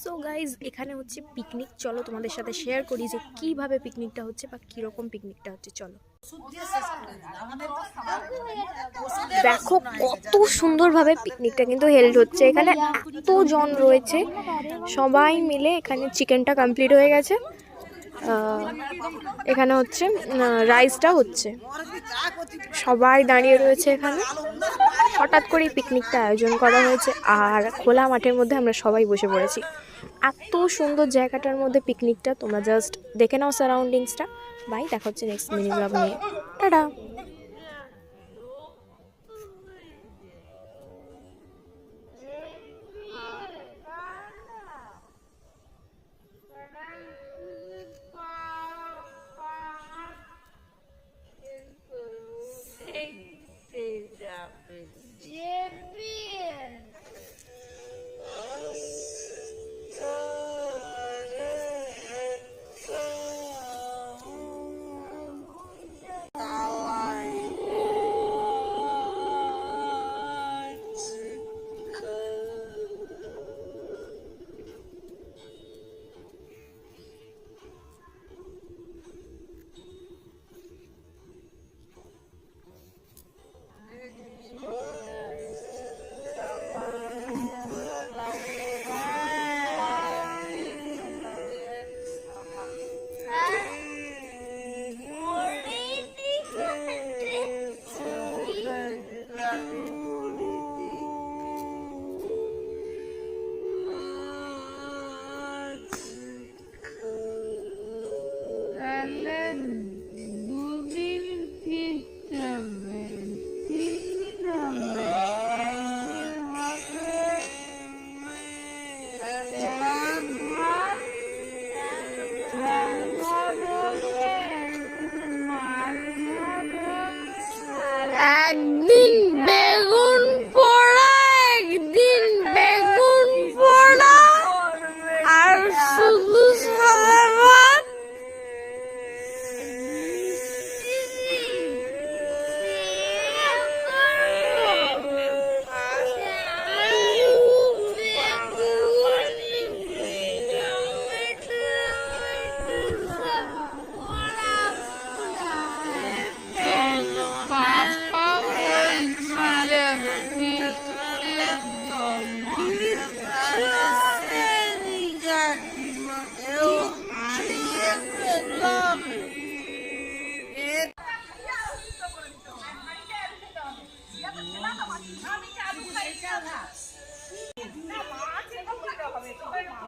So guys এখানে হচ্ছে picnic. চলো তোমাদের সাথে শেয়ার করি যে কিভাবে পিকনিকটা হচ্ছে বা কিরকম পিকনিকটা হচ্ছে। চলো দেখো কত সুন্দরভাবে পিকনিকটা কিন্তু হেল্ড হচ্ছে। এখানে এত জন রয়েছে, সবাই মিলে এখানে চিকেনটা কমপ্লিট হয়ে গেছে। এখানে হচ্ছে রাইসটা হচ্ছে, সবাই দাঁড়িয়ে রয়েছে এখানে। হঠাৎ করেই পিকনিকটা আয়োজন করা হয়েছে আর খোলা মাঠের মধ্যে আমরা সবাই বসে পড়েছি। এত সুন্দর জায়গাটার মধ্যে পিকনিকটা, তোমরা জাস্ট দেখে নাও সারাউন্ডিংসটা। বাই, দেখা হচ্ছে নেক্সট মিনি ব্লগ নিয়ে। টাটা।